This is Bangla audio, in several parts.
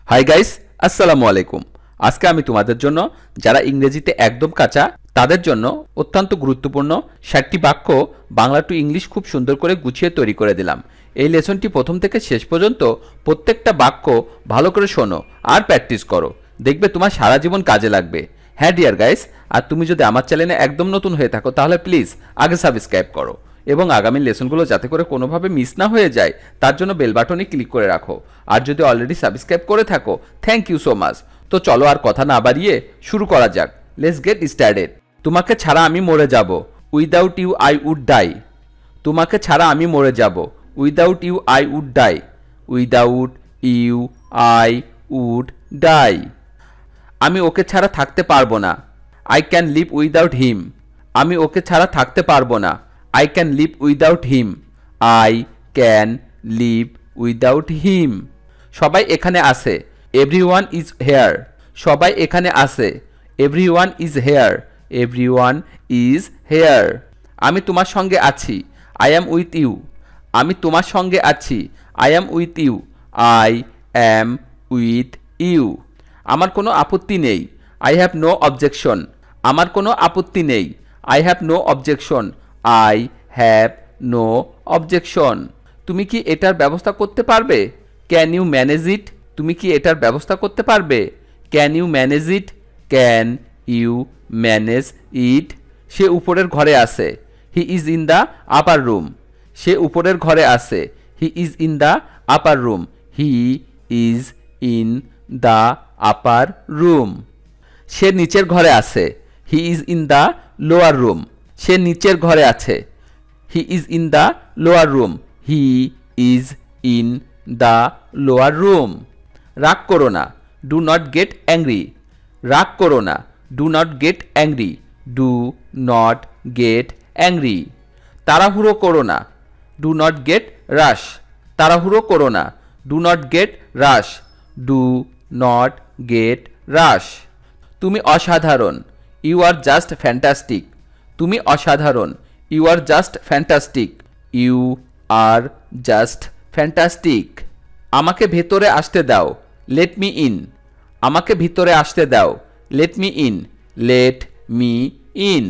হাই গাইস, আসসালামু আলাইকুম। আজকে আমি তোমাদের জন্য যারা ইংরেজিতে একদম কাঁচা তাদের জন্য অত্যন্ত গুরুত্বপূর্ণ 60টি বাক্য বাংলা টু ইংলিশ খুব সুন্দর করে গুছিয়ে তৈরি করে দিলাম। এই লেসনটি প্রথম থেকে শেষ পর্যন্ত প্রত্যেকটা বাক্য ভালো করে শোনো আর প্র্যাকটিস করো, দেখবে তোমার সারা জীবন কাজে লাগবে। হ্যাঁ ডিয়ার গাইস, আর তুমি যদি আমার চ্যানেলে একদম নতুন হয়ে থাকো তাহলে প্লিজ আগে সাবস্ক্রাইব করো এবং আগামী লেসনগুলো যাতে করে কোনোভাবে মিস না হয়ে যায় তার জন্য বেল বাটনে ক্লিক করে রাখো। আর যদি অলরেডি সাবস্ক্রাইব করে থাকো, থ্যাংক ইউ সো মাচ। তো চলো আর কথা না বাড়িয়ে শুরু করা যাক। Let's get started. তোমাকে ছাড়া আমি মরে যাব, without you I would die. তোমাকে ছাড়া আমি মরে যাব, without you I would die. Without you I would die. আমি ওকে ছাড়া থাকতে পারবো না, I can live without him. আমি ওকে ছাড়া থাকতে পারবো না, I can live without him. I can live without him. সবাই এখানে আছে, এভরিওয়ান ইজ হেয়ার। সবাই এখানে আছে, everyone is hair. Everyone is hair. আমি তোমার সঙ্গে আছি, আই অ্যাম উইথ ইউ। আমি তোমার সঙ্গে আছি, I am with you. I am with you. আমার কোনো আপত্তি নেই, আই হ্যাভ নো অবজেকশন। আমার কোনো আপত্তি নেই, I have no objection. I have no objection. তুমি কি এটার ব্যবস্থা করতে পারবে? Can you manage it? তুমি কি এটার ব্যবস্থা করতে পারবে? Can you manage it? Can you manage it? সে উপরের ঘরে আছে, he is in the upper room. সে উপরের ঘরে আছে, he is in the upper room. He is in the upper room. সে নিচের ঘরে আছে, he is in the lower room. সে নিচের ঘরে আছে, he is in the lower room. He is in the lower room. রাগ করো না, ডু নট গেট অ্যাংরি। রাগ করো না, do not gate angry. Do not gate angry. তাড়াহুড়ো করো না, ডু নট গেট রাশ। তাড়াহুড়ো করো না, do not get rush. Do not get rush. তুমি অসাধারণ, ইউ আর জাস্ট ফ্যান্টাস্টিক। তুমি অসাধারণ, you are just fantastic. You are just fantastic. আমাকে ভেতরে আসতে দাও, লেট মি ইন। আমাকে ভিতরে আসতে দাও, let me in. Let me in.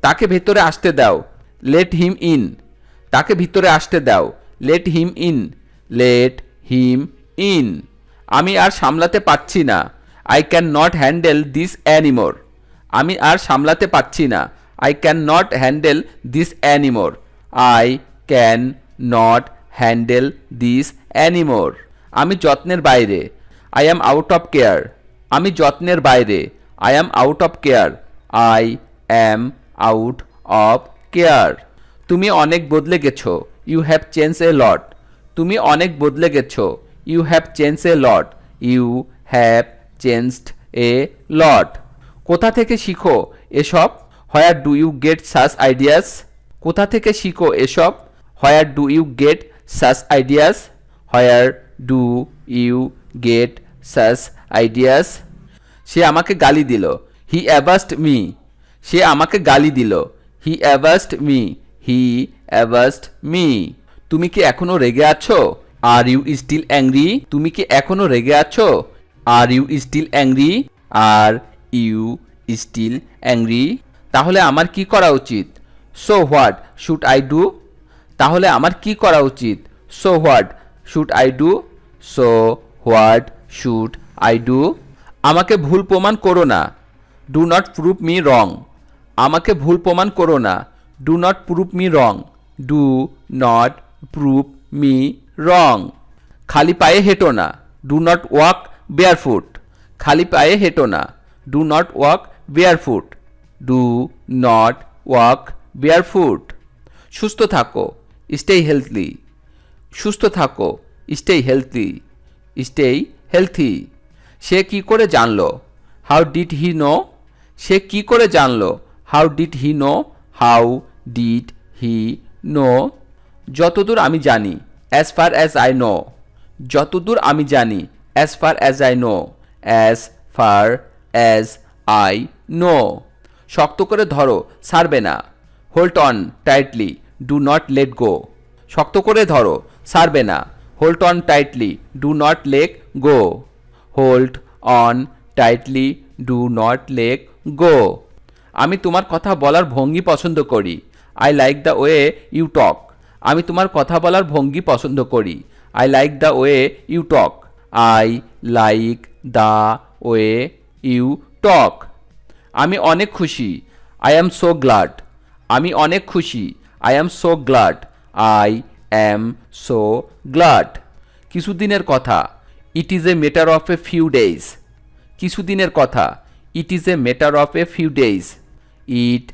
তাকে ভেতরে আসতে দাও, লেট হিম ইন। তাকে ভিতরে আসতে দাও, let him in. Let him in. আমি আর সামলাতে পারছি না, I can not handle this anymore. আমি আর সামলাতে পারছি না, I can not handle this anymore. I can not handle this anymore. আমি যত্নের বাইরে, I am out of care. আমি যত্নের বাইরে, I am out of care. I am out of care. তুমি অনেক বদলে গেছো, ইউ হ্যাভ চেঞ্জ এ লট। তুমি অনেক বদলে গেছো, you have change a lot. You have changed a lot. কোথা থেকে শিখো এসব? Where do you get such ideas? কোথা থেকে শিখো এসব? Where do you get such ideas? Where do you get such ideas? সে আমাকে গালি দিল, হি অ্যাবাস্ট মি। সে আমাকে গালি দিল, হি অ্যাবাস্ট মি। হি অ্যাবাস্ট মি। তুমি কি এখনো রেগে আছো? Are you still angry? তুমি কি এখনো রেগে আছো? Are you still angry? Are you still angry? তাহলে আমার কি করা উচিত? So what should I do? তাহলে আমার কি করা উচিত? So what should I do? So what should I do? আমাকে ভুল প্রমাণ করো না, do not prove me wrong. আমাকে ভুল প্রমাণ করো না, do not prove me wrong. Do not prove me রং। খালি পায়ে হেঁটো না, ডু নট ওয়াক বেয়ারফুট। খালি পায়ে হেঁটো না, do not walk barefoot. Do not walk barefoot. সুস্থ থাকো, স্টে হেলথি। সুস্থ থাকো, স্টে হেলথি। Stay healthy. সে কি করে জানলো? How did he know? সে কি করে জানলো? How did he know? How did he know? যতদূর আমি জানি, as far as I know. যতদূর আমি জানি, as far as I know. As far as I know. শক্ত করে ধরো, ছাড়বে না। Hold on tightly, do not let go. শক্ত করে ধরো, ছাড়বে না। Hold on tightly, do not let go. Hold on tightly, do not let go. আমি তোমার কথা বলার ভঙ্গি পছন্দ করি। I like the way you talk. আমি তোমার কথা বলার ভঙ্গি পছন্দ করি। I like the way you talk. I like the way you talk. আমি অনেক খুশি। I am so glad. আমি অনেক খুশি। I am so glad. I am so glad. কিছুদিনের কথা। It is a matter of a few days. কিছুদিনের কথা। It is a matter of a few days. It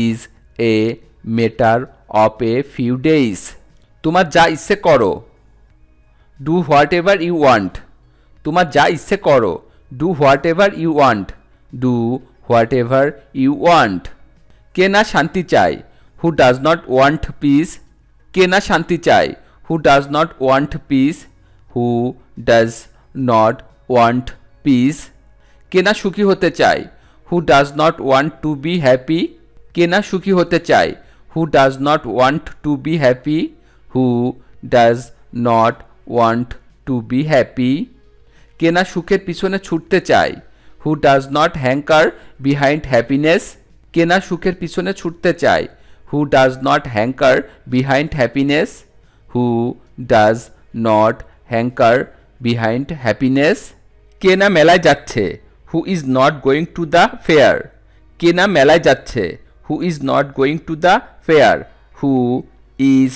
is a matter of a few days. তোমার যা ইচ্ছে করো। Do whatever you want. তোমার যা ইচ্ছে করো। Do whatever you want. Do whatever you want. কে না শান্তি চায়। Who does not want peace. কে না শান্তি চায়। Who does not want peace. Who does not want peace. কে না সুখী হতে চায়। Who does not want to be happy. কে না সুখী হতে চায়। Who does not want to be happy. Who does not want to be happy. কে না সুখের পিছনে ছুটতে চায়। Who does not hanker behind happiness. কে না সুখের পিছনে ছুটতে চায়। Who does not hanker behind happiness. Who does not hanker behind happiness. কে না মেলায় যাচ্ছে। Who is not going to the fair. কে না মেলায় যাচ্ছে। Who is not going to the fair. Who is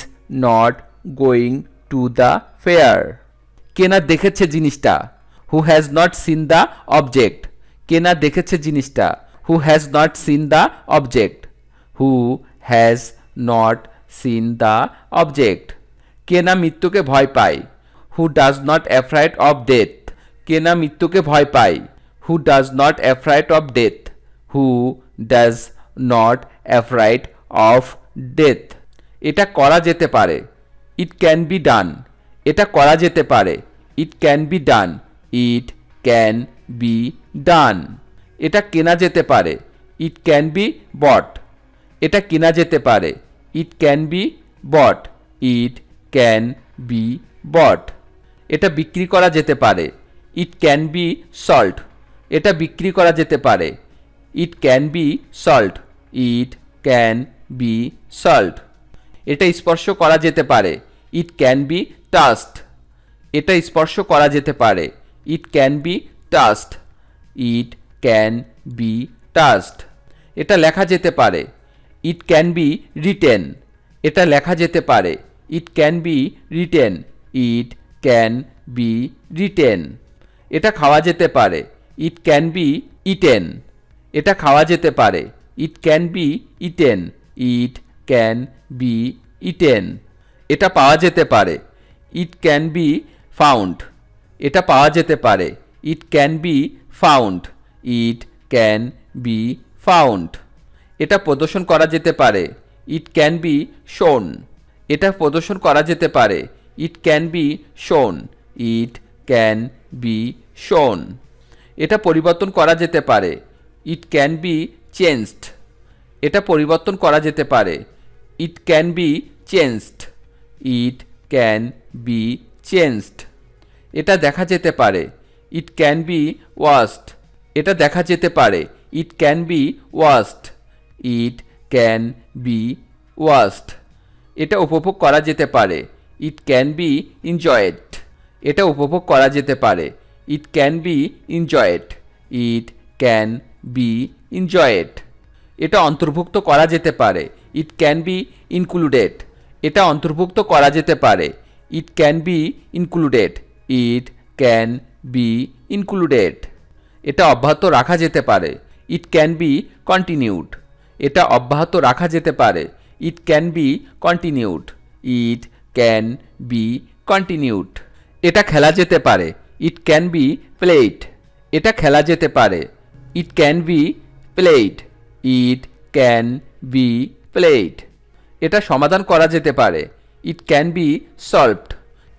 not going to the fair. কে না দেখেছে জিনিসটা। Who has not seen the object. কে না দেখেছে জিনিসটা। Who has not seen the object. Who has not seen the object. কে না মৃত্যুকে ভয় পায়। Who does not afraid of death. কে না মৃত্যুকে ভয় পায়। Who does not afraid of death. Who does not afraid of death. এটা করা যেতে পারে। It can be done. এটা করা যেতে পারে। It can be done. It can be done. এটা কেনা যেতে পারে। It can be bought. এটা কেনা যেতে পারে। It can be bought. It can be bought. এটা বিক্রি করা যেতে পারে। It can be sold. এটা বিক্রি করা যেতে পারে। It can be salt. It can be sold. এটা স্পর্শ করা যেতে পারে। It can B touched. এটা স্পর্শ করা যেতে পারে। It can B touched. It can B touched. এটা লেখা যেতে পারে। It can be written. এটা লেখা যেতে পারে। It can be written. It can be written. এটা খাওয়া যেতে পারে। It can B eaten. এটা খাওয়া যেতে পারে। It can B eaten. It can B eaten. এটা পাওয়া যেতে পারে। It can be found. এটা পাওয়া যেতে পারে। It can be found. It can be found. এটা প্রদর্শন করা যেতে পারে। ইট ক্যান বি শোন। এটা প্রদর্শন করা যেতে পারে। ইট ক্যান বি শোন। ইট ক্যান বি শোন। এটা পরিবর্তন করা যেতে পারে। It can be changed. এটা পরিবর্তন করা যেতে পারে। It can be changed. It can be changed. এটা দেখা যেতে পারে। It can B washed. এটা দেখা যেতে পারে। It can B washed. It can B washed. এটা উপভোগ করা যেতে পারে। It can B enjoyed. এটা উপভোগ করা যেতে পারে। It can B enjoyed. It can B enjoyed. এটা অন্তর্ভুক্ত করা যেতে পারে। It can B included. এটা অন্তর্ভুক্ত করা যেতে পারে। It can B included. It can B included. এটা অব্যাহত রাখা যেতে পারে। It can be continued. এটা অব্যাহত রাখা যেতে পারে। It can be continued. It can be continued. এটা খেলা যেতে পারে। It can be played. এটা খেলা যেতে পারে। It can be played. It can be played. এটা সমাধান করা যেতে পারে। It can be solved.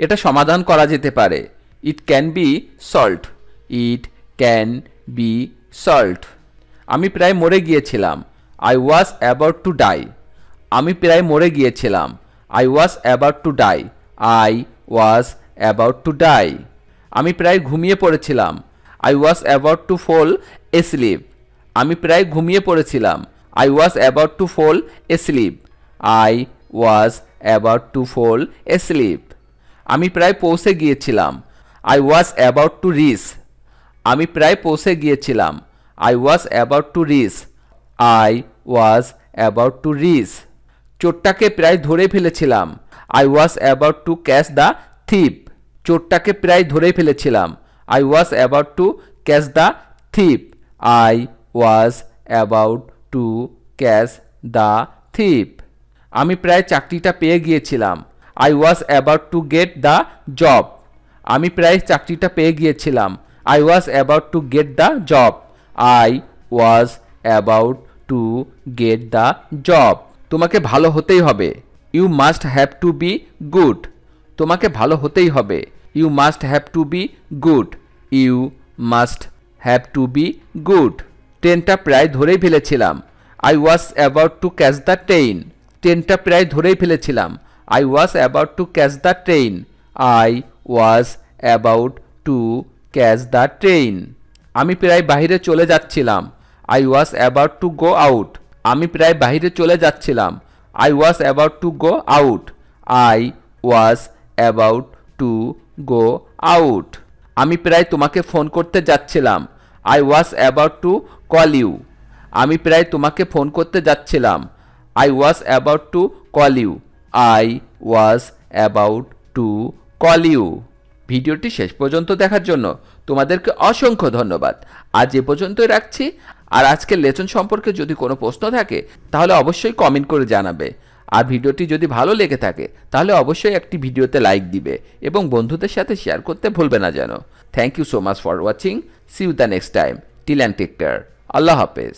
এটা সমাধান করা যেতে পারে। It can be solved. It can be solved. আমি প্রায় মরে গিয়েছিলাম। I was about to die. আমি প্রায় মরে গিয়েছিলাম। I was about to die. I was about to die. আমি প্রায় ঘুমিয়ে পড়েছিলাম। I was about to fall asleep. আমি প্রায় ঘুমিয়ে পড়েছিলাম। I was about to fall asleep. I was about to fall asleep. আমি প্রায় পৌঁছে গিয়েছিলাম। I was about to reach. আমি প্রায় পৌঁছে গিয়েছিলাম। I was about to reach. I was about to reach. চোরটাকে প্রায় ধরে ফেলেছিলাম। I was about to catch the thief. চোরটাকে প্রায় ধরে ফেলেছিলাম। I was about to catch the thief. I was about to catch the thief. আমি প্রায় চাকরিটা পেয়ে গিয়েছিলাম। I was about to get the job. আমি প্রায় চাকরিটা পেয়ে গিয়েছিলাম। I was about to get the job. I was about to get the job. তোমাকে ভালো হতেই হবে। You must have to be good. তোমাকে ভালো হতেই হবে। You must have to be good. You must have to be good. ট্রেনটা প্রায় ধরেই ফেলেছিলাম। I was about to catch the train. ট্রেনটা প্রায় ধরেই ফেলেছিলাম। I was about to catch the train. I was about to catch the train. আমি প্রায় বাইরে চলে যাচ্ছিলাম। I was about to go out. আমি প্রায় বাইরে চলে যাচ্ছিলাম। I was about to go out. I was about to go out. আমি প্রায় তোমাকে ফোন করতে যাচ্ছিলাম। I was about to call you. আমি প্রায় তোমাকে ফোন করতে যাচ্ছিলাম। I was about to call you. I was about to call you. ভিডিওটি শেষ পর্যন্ত দেখার জন্য তোমাদেরকে অসংখ্য ধন্যবাদ। আজ এ পর্যন্তই রাখছি। আর আজকের লেসন সম্পর্কে যদি কোনো প্রশ্ন থাকে তাহলে অবশ্যই কমেন্ট করে জানাবে। আর ভিডিওটি যদি ভালো লেগে থাকে তাহলে অবশ্যই একটি ভিডিওতে লাইক দিবে এবং বন্ধুদের সাথে শেয়ার করতে ভুলবে না যেন। Thank you so much for watching. See you the next time. Till and take care. আল্লাহ হাফেজ।